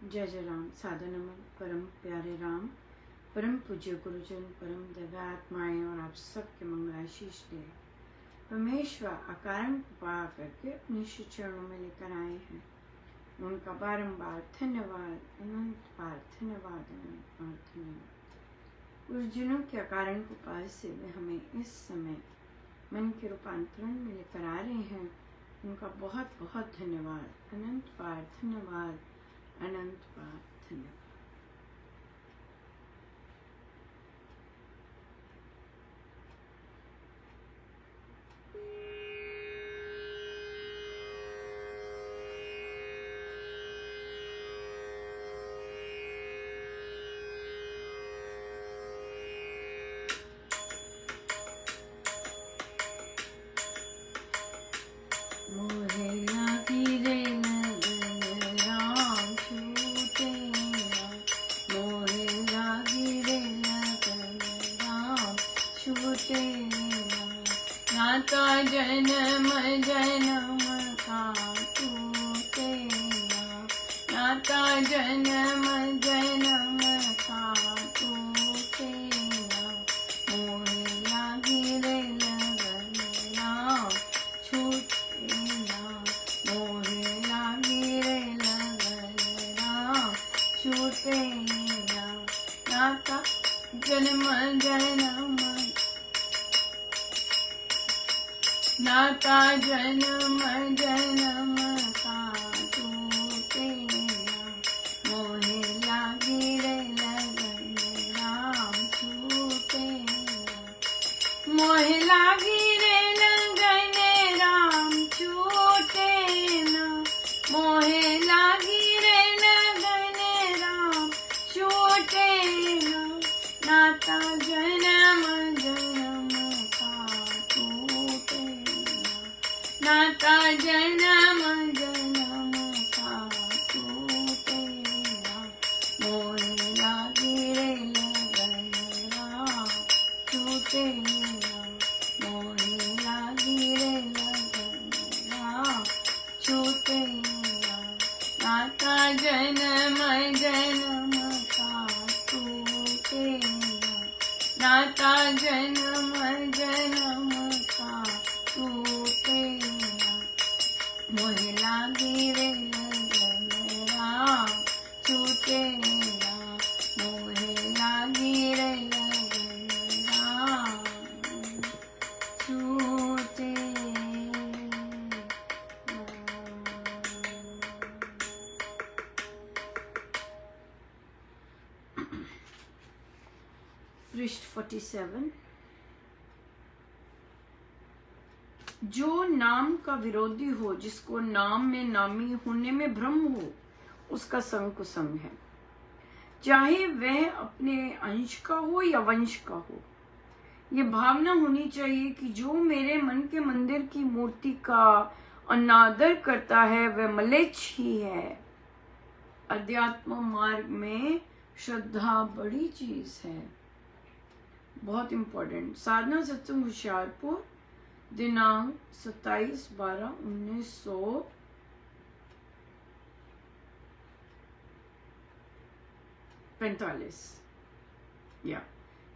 जय जय राम। सादर नमन परम प्यारे राम, परम पूज्य गुरुजन, परम दिव्यात्माएं और आप सबके मंगलाशीष दे। परमेश्वर अकारण कृपा करके अपने श्री चरणों में लेकर आए हैं। उनका बारंबार धन्यवाद, अनंत बार धन्यवाद, अनंत बार धन्यवाद। गुरुजनों के अकारण कृपा से वे हमें इस समय मन के रूपांतरण में लेकर आ रहे हैं। उनका बहुत बहुत धन्यवाद, अनंत बार धन्यवाद, अनंत बार धन्यवाद। मोहे लागी रे लगन राम छूटे ना, मोहे लागी रे लगन राम छूटे ना। नाता जन्म जन्म का टूटे ना, नाता जन्म जन्म का टूटे ना। मोहे लागी रे लगन राम छूटे ना, मोहे लागी रे लगन राम छूटे ना। नाता जन्म जन्म, नाता जन्म जन्म का टूटे ना। मोहे लागी रे लगन राम छूटे ना, मोहे लागी रे लगन राम छूटे ना। मोहे लागी रे लगन राम छूटे ना। नाता जन्म जन्म का टूटे ना, नाता जन्म जन्म का टूटे ना। मोहे लागी रे लगन राम छूटे ना, मोहे लागी रे लगन राम छूटे ना। नाता जन्म जन्म का टूटे ना, नाता जन्म जन्म का टूटे ना। मोहे लागी रे लगन राम छूटे ना, मोहे लागी रे लगन राम छूटे ना। पृष्ठ 47। जो नाम का विरोधी हो, जिसको नाम में नामी होने में भ्रम हो, उसका संग कुसंग है। चाहे वह अपने अंश का हो या वंश का हो, ये भावना होनी चाहिए कि जो मेरे मन के मंदिर की मूर्ति का अनादर करता है वह मलेच्छ ही है। अध्यात्म मार्ग में श्रद्धा बड़ी चीज है, बहुत इंपॉर्टेंट। साधना सत्संग होशियारपुर, दिनांक 27/12/1945। या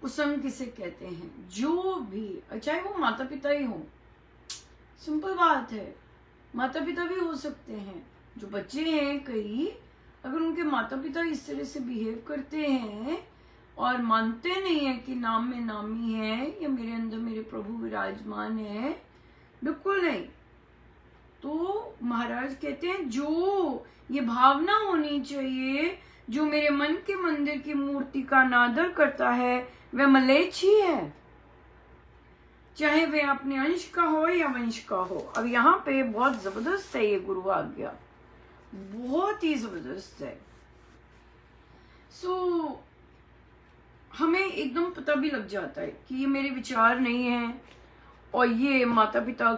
कुसंग किसे कहते हैं? जो भी, चाहे वो माता पिता ही हो, सिंपल बात है, माता पिता भी हो सकते हैं। जो बच्चे हैं कई, अगर उनके माता पिता इस तरह से बिहेव करते हैं और मानते नहीं है कि नाम में नामी है या मेरे अंदर मेरे प्रभु विराजमान है, बिल्कुल नहीं, तो महाराज कहते हैं जो ये भावना होनी चाहिए, जो मेरे मन के मंदिर की मूर्ति का अनादर करता है वह मलेच्छ ही है, चाहे वह अपने अंश का हो या वंश का हो। अब यहाँ पे बहुत जबरदस्त है ये गुरु आज्ञा, बहुत ही जबरदस्त है। सो हमें एकदम पता भी लग जाता है कि ये मेरे विचार नहीं है और ये माता पिता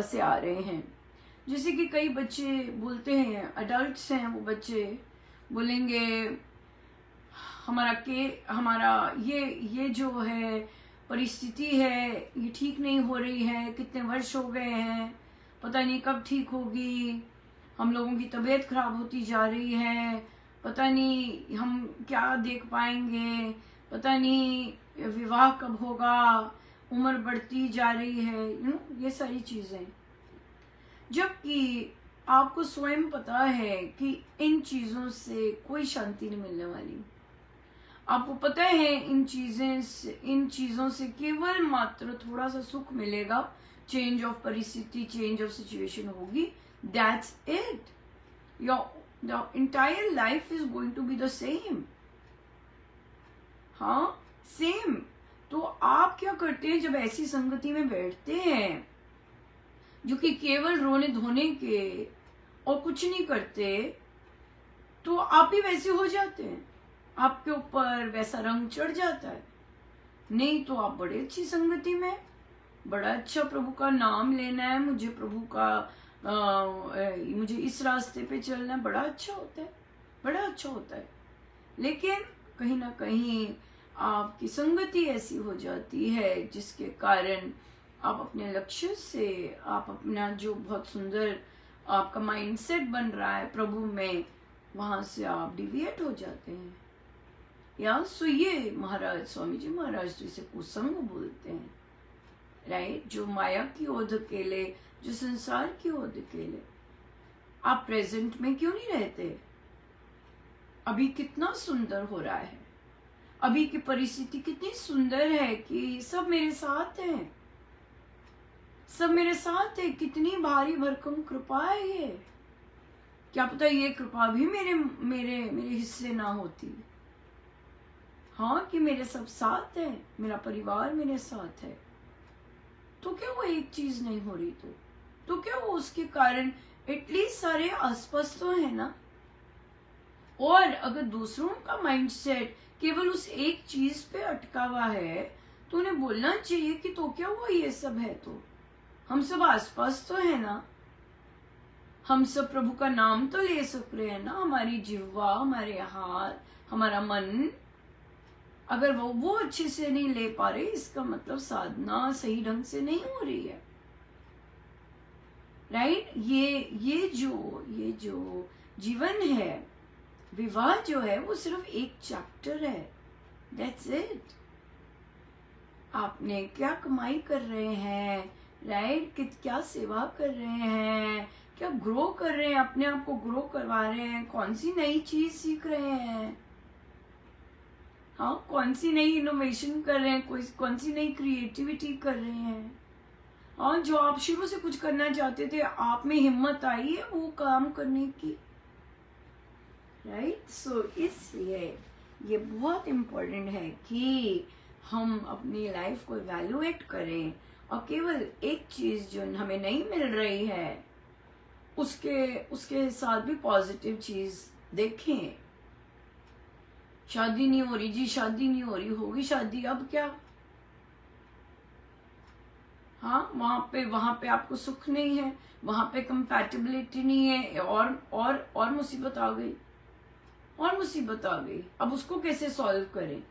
से आ रहे हैं। जैसे कि कई बच्चे बोलते हैं, अडल्ट्स हैं, वो बच्चे बोलेंगे हमारा ये जो है परिस्थिति है ये ठीक नहीं हो रही है, कितने वर्ष हो गए हैं, पता नहीं कब ठीक होगी, हम लोगों की तबीयत खराब होती जा रही है, पता नहीं हम क्या देख पाएंगे, पता नहीं विवाह कब होगा, उम्र बढ़ती जा रही है, ये सारी चीजें। जबकि आपको स्वयं पता है कि इन चीजों से कोई शांति नहीं मिलने वाली। आपको पता है इन चीजों से केवल मात्र थोड़ा सा सुख मिलेगा, चेंज ऑफ परिस्थिति, चेंज ऑफ सिचुएशन होगी, that's it. Your entire life is going to be the same. हाँ, सेम। तो आप क्या करते हैं जब ऐसी संगति में बैठते हैं जो कि केवल रोने धोने के और कुछ नहीं करते, तो आप भी वैसे हो जाते हैं, आपके ऊपर वैसा रंग चढ़ जाता है। नहीं तो आप बड़ी अच्छी संगति में, बड़ा अच्छा प्रभु का नाम लेना है, मुझे प्रभु का मुझे इस रास्ते पे चलना है, बड़ा अच्छा होता है, बड़ा अच्छा होता है। लेकिन कहीं ना कहीं आपकी संगति ऐसी हो जाती है जिसके कारण आप अपने लक्ष्य से, आप अपना जो बहुत सुंदर आपका माइंडसेट बन रहा है प्रभु में, वहां से आप डिविएट हो जाते हैं। या सो ये महाराज स्वामी जी महाराज तो इसे कुसंग बोलते हैं, राइट। जो माया की ओर धकेले, जो संसार की ओर धकेले। आप प्रेजेंट में क्यों नहीं रहते? अभी कितना सुंदर हो रहा है, अभी की परिस्थिति कितनी सुंदर है कि सब मेरे साथ हैं, सब मेरे साथ है। कितनी भारी भरकम कृपा है ये। क्या पता ये कृपा भी मेरे मेरे मेरे हिस्से ना होती। हाँ, कि मेरे सब साथ है, मेरा परिवार मेरे साथ है, तो क्या वो एक चीज नहीं हो रही? तो क्या वो उसके कारण एटलीस्ट सारे आसपास तो है ना। और अगर दूसरों का माइंडसेट केवल उस एक चीज पे अटका हुआ है, तो उन्हें बोलना चाहिए कि तो क्या हुआ, ये सब है तो हम सब आसपास तो है ना, हम सब प्रभु का नाम तो ले सक रहे हैं ना। हमारी जिह्वा, हमारे हाथ, हमारा मन, अगर वो अच्छे से नहीं ले पा रहे, इसका मतलब साधना सही ढंग से नहीं हो रही है, राइट। ये जो जीवन है, विवाह जो है, वो सिर्फ एक चैप्टर है, दैट्स इट। आपने क्या कमाई कर रहे हैं, राइट, क्या सेवा कर रहे हैं, क्या ग्रो कर रहे हैं, अपने आप को ग्रो करवा रहे हैं, कौन सी नई चीज सीख रहे हैं, हाँ, कौन सी नई इनोवेशन कर रहे हैं, कौन सी नई क्रिएटिविटी कर रहे हैं। हाँ, जो आप शुरू से कुछ करना चाहते थे, आप में हिम्मत आई है वो काम करने की, राइट। सो इसलिए ये बहुत इम्पोर्टेंट है कि हम अपनी लाइफ को इवैल्यूएट करें और केवल एक चीज जो हमें नहीं मिल रही है उसके साथ भी पॉजिटिव चीज देखें। शादी नहीं हो रही जी, शादी नहीं हो रही, होगी शादी, अब क्या? हाँ, वहां पे आपको सुख नहीं है, वहां पे कंपैटिबिलिटी नहीं है, और मुसीबत आ गई, और मुसीबत आ गई। अब उसको कैसे सॉल्व करें?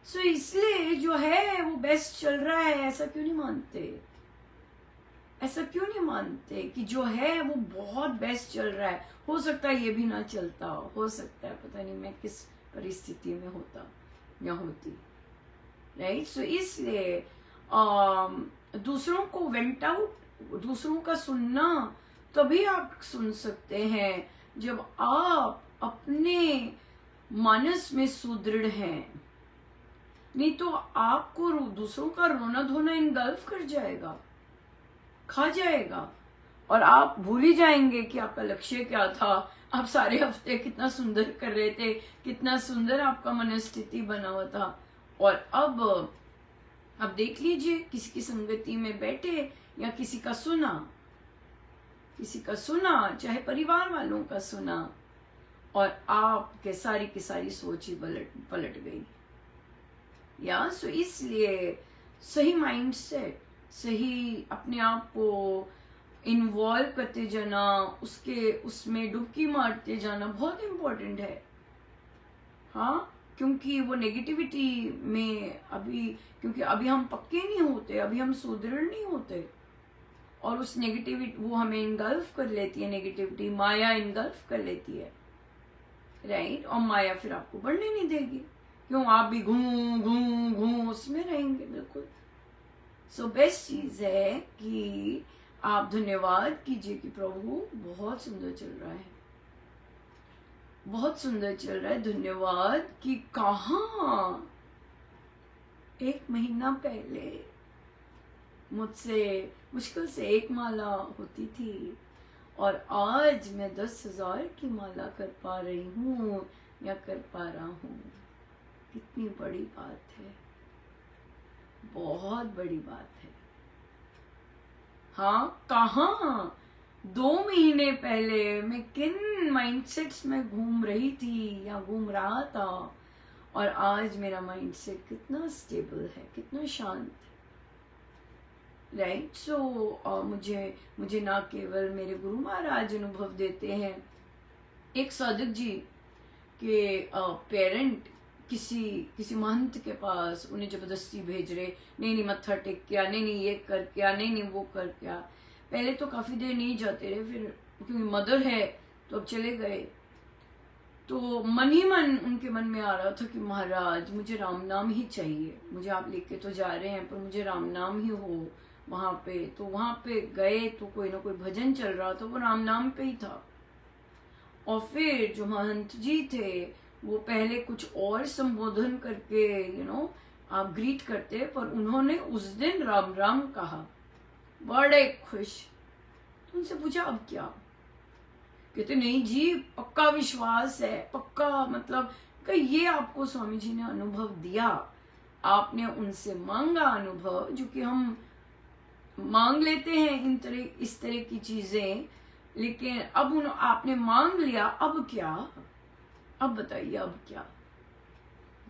सो इसलिए जो है वो बेस्ट चल रहा है, ऐसा क्यों नहीं मानते? ऐसा क्यों नहीं मानते कि जो है वो बहुत बेस्ट चल रहा है? हो सकता है ये भी ना चलता हो सकता है, पता नहीं मैं किस परिस्थिति में होता या होती, राइट। सो इसलिए दूसरों को वेंट आउट, दूसरों का सुनना तभी आप सुन सकते हैं जब आप अपने मानस में सुदृढ़ हैं। नहीं तो आपको दूसरों का रोना धोना इनगल्फ कर जाएगा, खा जाएगा, और आप भूल ही जाएंगे कि आपका लक्ष्य क्या था। आप सारे हफ्ते कितना सुंदर कर रहे थे, कितना सुंदर आपका मनस्थिति बना हुआ था, और अब देख लीजिए, किसी की संगति में बैठे या किसी का सुना, चाहे परिवार वालों का सुना, और आपके सारी की सारी सोच ही पलट गई। या सो इसलिए सही माइंडसेट, सही अपने आप को इन्वॉल्व करते जाना, उसमें डुबकी मारते जाना बहुत इम्पोर्टेंट है। हाँ, क्योंकि वो नेगेटिविटी में क्योंकि अभी हम पक्के नहीं होते, अभी हम सुदृढ़ नहीं होते, और उस नेगेटिविटी वो हमें इनगल्फ कर लेती है, नेगेटिविटी माया इनगल्फ कर लेती है, राइट। और माया फिर आपको बढ़ने नहीं देगी, क्यों? आप भी घूम घूम घूम उसमें रहेंगे, बिल्कुल। सो बेस्ट चीज है कि आप धन्यवाद कीजिए कि प्रभु बहुत सुंदर चल रहा है, बहुत सुंदर चल रहा है। धन्यवाद कि कहाँ 1 महीना पहले मुझसे मुश्किल से 1 माला होती थी और आज मैं 10,000 की माला कर पा रही हूँ या कर पा रहा हूँ। कितनी बड़ी बात है, बहुत बड़ी बात है। हाँ, कहाँ 2 महीने पहले मैं किन माइंडसेट्स में घूम रही थी या घूम रहा था, और आज मेरा माइंडसेट कितना स्टेबल है, कितना शांत, राइट। सो मुझे ना केवल मेरे गुरु महाराज अनुभव देते हैं, एक साधक जी के पेरेंट किसी महंत के पास उन्हें जबरदस्ती भेज रहे, नहीं मत्था टेक क्या, नहीं ये कर क्या, नहीं वो कर क्या। पहले तो काफी देर नहीं जाते रहे, फिर क्योंकि मदर है तो अब चले गए। तो मन ही मन उनके मन में आ रहा था कि महाराज मुझे राम नाम ही चाहिए, मुझे आप लेके तो जा रहे हैं पर मुझे राम नाम ही हो वहां पे। तो वहां पे गए तो कोई ना कोई भजन चल रहा था, वो राम नाम पे ही था। और फिर जो महंत जी थे वो पहले कुछ और संबोधन करके आप ग्रीट करते, पर उन्होंने उस दिन राम राम कहा, बड़े खुश। तो उनसे पूछा अब क्या? कहते नहीं जी पक्का विश्वास है, पक्का, मतलब कि ये आपको स्वामी जी ने अनुभव दिया, आपने उनसे मांगा अनुभव, जो कि हम मांग लेते हैं इस तरह की चीजें, लेकिन अब आपने मांग लिया, अब क्या? अब बताइए अब क्या?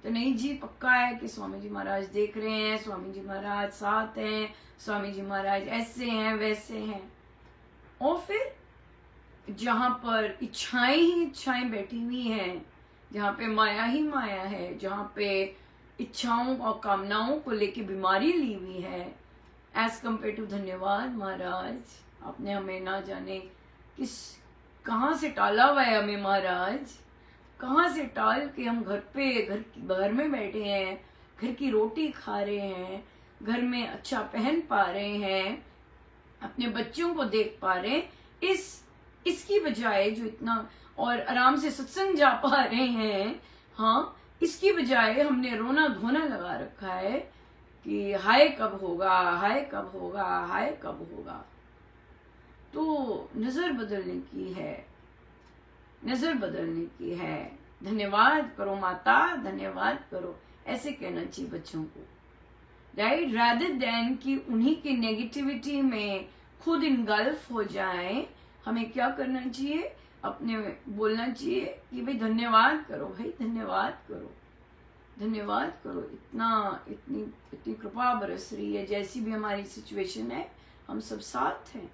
तो नहीं जी पक्का है कि स्वामी जी महाराज देख रहे हैं, स्वामी जी महाराज साथ हैं, स्वामी जी महाराज ऐसे हैं वैसे हैं। और फिर जहां पर इच्छाएं ही इच्छाएं बैठी हुई हैं, जहां पे माया ही माया है, जहां पे इच्छाओं और कामनाओं को लेके बीमारी ली हुई है, एज कम्पेयर टू धन्यवाद महाराज, आपने हमें ना जाने कहाँ से टाला हुआ है हमें महाराज, कहाँ से टाल के हम घर में बैठे हैं, घर की रोटी खा रहे हैं, घर में अच्छा पहन पा रहे हैं, अपने बच्चों को देख पा रहे हैं, इसकी बजाय जो इतना और आराम से सत्संग जा पा रहे हैं, हाँ, इसकी बजाय हमने रोना धोना लगा रखा है कि हाय कब होगा, हाय कब होगा, हाय कब होगा। तो नजर बदलने की है, नजर बदलने की है। धन्यवाद करो माता, धन्यवाद करो, ऐसे कहना चाहिए बच्चों को, राइट, रादर देन कि उन्हीं की नेगेटिविटी में खुद इनगल्फ हो जाए। हमें क्या करना चाहिए? अपने बोलना चाहिए कि भाई धन्यवाद करो, भाई धन्यवाद करो, धन्यवाद करो, इतनी कृपा बरस रही है, जैसी भी हमारी सिचुएशन है हम सब साथ हैं,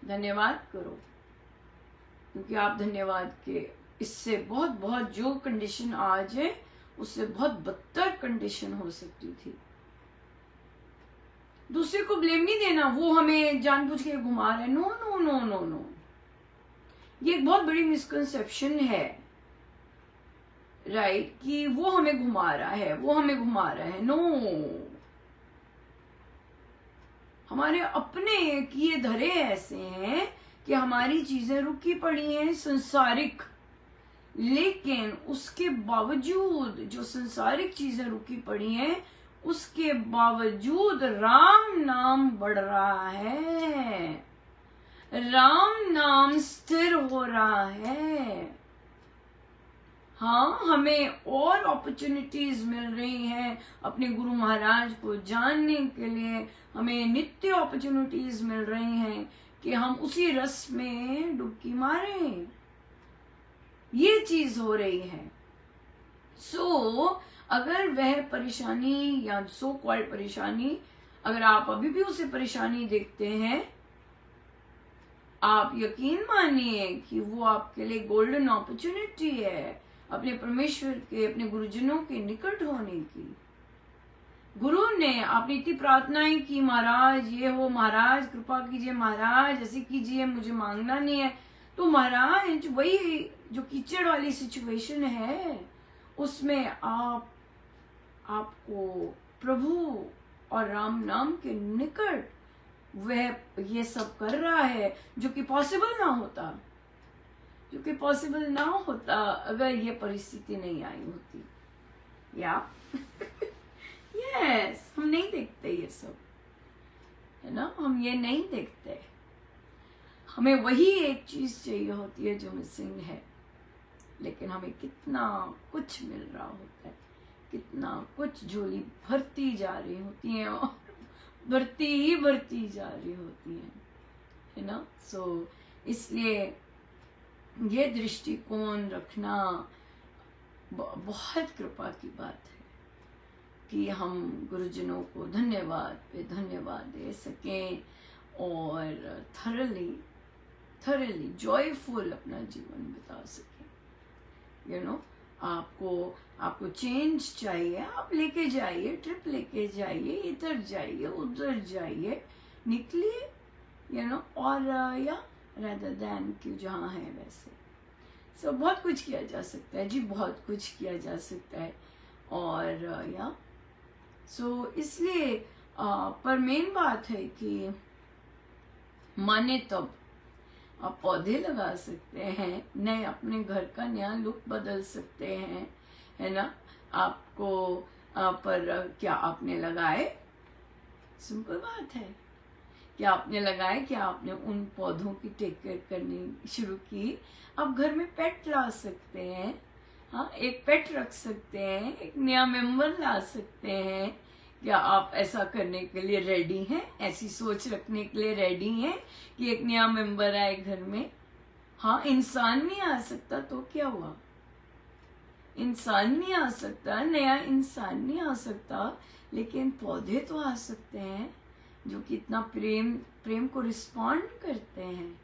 धन्यवाद करो। क्योंकि आप धन्यवाद के इससे बहुत जो कंडीशन आज है उससे बहुत बदतर कंडीशन हो सकती थी। दूसरे को ब्लेम नहीं देना, वो हमें जानबूझ के घुमा रहे, no no no no no, ये एक बहुत बड़ी मिसकंसेप्शन है, राइट, कि वो हमें घुमा रहा है, वो हमें घुमा रहा है। नो, हमारे अपने किए धरे ऐसे हैं कि हमारी चीजें रुकी पड़ी हैं संसारिक, लेकिन उसके बावजूद जो संसारिक चीजें रुकी पड़ी हैं उसके बावजूद राम नाम बढ़ रहा है, राम नाम स्थिर हो रहा है। हाँ, हमें और अपॉर्चुनिटीज मिल रही हैं अपने गुरु महाराज को जानने के लिए, हमें नित्य अपॉर्चुनिटीज मिल रही हैं कि हम उसी रस में डुबकी मारें, ये चीज हो रही है। सो अगर वह परेशानी या सो कॉल्ड परेशानी, अगर आप अभी भी उसे परेशानी देखते हैं, आप यकीन मानिए कि वो आपके लिए गोल्डन अपॉर्चुनिटी है अपने परमेश्वर के, अपने गुरुजनों के निकट होने की, गुरु ने आपने इतनी प्रार्थनाएं की, महाराज ये हो, महाराज कृपा कीजिए, महाराज ऐसे कीजिए, मुझे मांगना नहीं है, तो महाराज वही जो कीचड़ वाली सिचुएशन है उसमें आपको प्रभु और राम नाम के निकट वह ये सब कर रहा है जो कि पॉसिबल ना होता, जो कि पॉसिबल ना होता अगर ये परिस्थिति नहीं आई होती। या यस, हम नहीं देखते ये सब, है ना, हम ये नहीं देखते। हमें वही एक चीज चाहिए होती है जो मिसिंग है, लेकिन हमें कितना कुछ मिल रहा होता है, कितना कुछ झोली भरती जा रही होती है और भरती ही भरती जा रही होती है ना। सो इसलिए ये दृष्टिकोण रखना बहुत कृपा की बात है कि हम गुरुजनों को धन्यवाद पे धन्यवाद दे सकें और थरली जॉयफुल अपना जीवन बिता सकें। यू नो, आपको चेंज चाहिए, आप लेके जाइए, ट्रिप लेके जाइए, इधर जाइए उधर जाइए, निकलिए, यू नो, और या rather than कि जहाँ है वैसे। सो बहुत कुछ किया जा सकता है जी, बहुत कुछ किया जा सकता है। और या सो इसलिए पर मेन बात है कि माने तब आप पौधे लगा सकते हैं, नए अपने घर का नया लुक बदल सकते हैं, है ना। आपको पर क्या आपने लगाए? सिंपल बात है, क्या आपने लगाए? क्या आपने उन पौधों की टेक केयर करनी शुरू की? आप घर में पेट ला सकते हैं, हाँ, एक पेट रख सकते हैं, एक नया मेंबर ला सकते हैं। क्या आप ऐसा करने के लिए रेडी हैं? ऐसी सोच रखने के लिए रेडी हैं कि एक नया मेंबर आए घर में? हाँ, इंसान नहीं आ सकता तो क्या हुआ, इंसान नहीं आ सकता, नया इंसान नहीं आ सकता, लेकिन पौधे तो आ सकते हैं जो कि इतना प्रेम को रिस्पॉन्ड करते हैं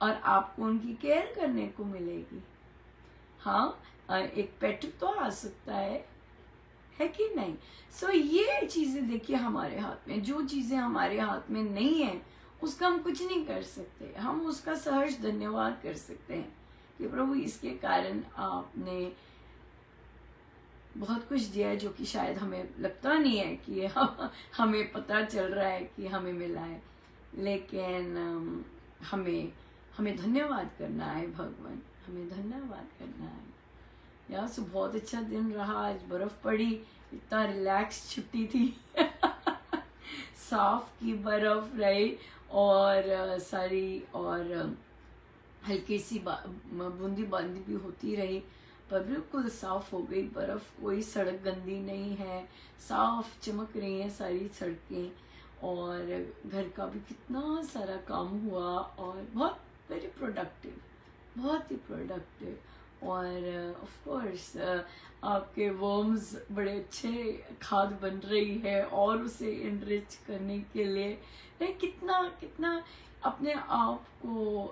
और आपको उनकी केयर करने को मिलेगी। हाँ, एक पेट तो आ सकता है कि नहीं। सो ये चीजें देखिए हमारे हाथ में, जो चीजें हमारे हाथ में नहीं है उसका हम कुछ नहीं कर सकते, हम उसका सहर्ष धन्यवाद कर सकते हैं कि प्रभु इसके कारण आपने बहुत कुछ दिया है जो कि शायद हमें लगता नहीं है कि हमें पता चल रहा है कि हमें मिला है, लेकिन हमें धन्यवाद करना है भगवान, हमें धन्यवाद करना है। यार सो बहुत अच्छा दिन रहा, आज बर्फ पड़ी, इतना रिलैक्स छुट्टी थी साफ की बर्फ रही और सारी, और हल्की सी बूंदी बांदी भी होती रही, पर बिल्कुल साफ हो गई बर्फ, कोई सड़क गंदी नहीं है, साफ चमक रही है सारी सड़कें, और घर का भी कितना सारा काम हुआ और बहुत वेरी प्रोडक्टिव, बहुत ही प्रोडक्टिव। और ऑफ कोर्स आपके वर्म्स बड़े अच्छे खाद बन रही है और उसे इनरिच करने के लिए कितना अपने आप को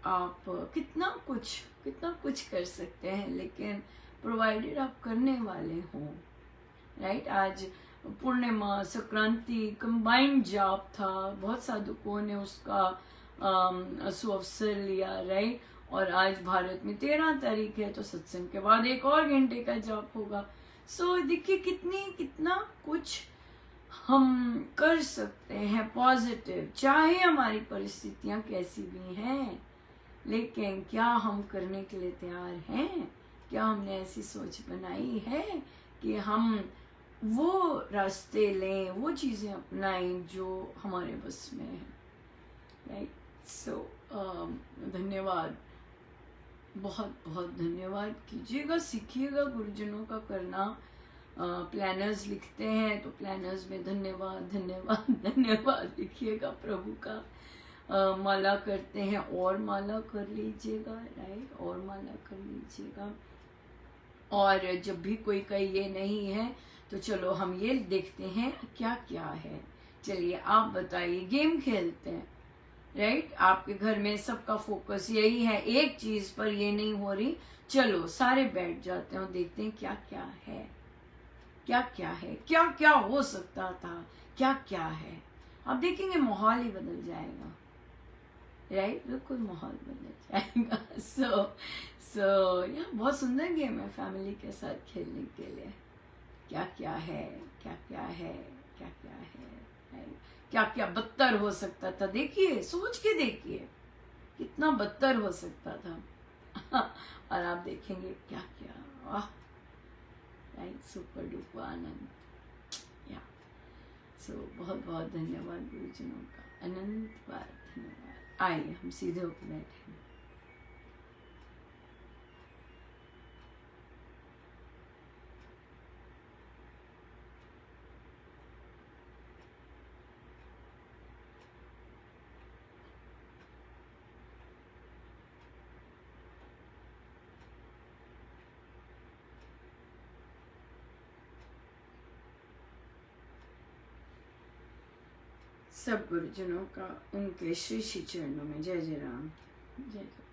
आप कितना कुछ कर सकते हैं, लेकिन प्रोवाइडेड आप करने वाले हो, राइट। आज पूर्णिमा संक्रांति कंबाइंड जॉब था, बहुत साधुकों ने उसका सुअवसर लिया, राइट। और आज भारत में 13 तारीख है तो सत्संग के बाद 1 और घंटे का जॉब होगा। सो देखिए कितना कुछ हम कर सकते हैं पॉजिटिव, चाहे हमारी परिस्थितियां कैसी भी हैं, लेकिन क्या हम करने के लिए तैयार हैं? क्या हमने ऐसी सोच बनाई है कि हम वो रास्ते लें, वो चीजें अपनाएं जो हमारे बस में है, राइट। सो धन्यवाद, बहुत बहुत धन्यवाद कीजिएगा, सीखिएगा गुरुजनों का करना। प्लानर्स लिखते हैं तो प्लानर्स में धन्यवाद धन्यवाद धन्यवाद लिखिएगा प्रभु का। माला करते हैं और माला कर लीजिएगा, राइट, और माला कर लीजिएगा। और जब भी कोई कहे ये नहीं है तो चलो हम ये देखते हैं क्या क्या है, चलिए आप बताइए, गेम खेलते हैं, राइट। आपके घर में सबका फोकस यही है, एक चीज पर ये नहीं हो रही, चलो सारे बैठ जाते हैं और देखते हैं क्या क्या है, क्या क्या है, क्या क्या हो सकता था, क्या क्या है। आप देखेंगे माहौल ही बदल जाएगा, राइट? बिल्कुल माहौल बदल जाएगा। सो यह बहुत सुंदर गेम है फैमिली के साथ खेलने के लिए। क्या क्या है, क्या क्या है, क्या क्या है, right? क्या क्या बदतर हो सकता था। देखिए, सोच के देखिए कितना बदतर हो सकता था। और आप देखेंगे क्या क्या, वाह, राइट? सुपर डुपर आनंद। या सो बहुत बहुत धन्यवाद गुरुजनों का, अनंत बार धन्यवाद। आइए हम सीधे होकर बैठे। सब गुरुजनों का उनके श्री श्री चरणों में जय जय राम, जय जय।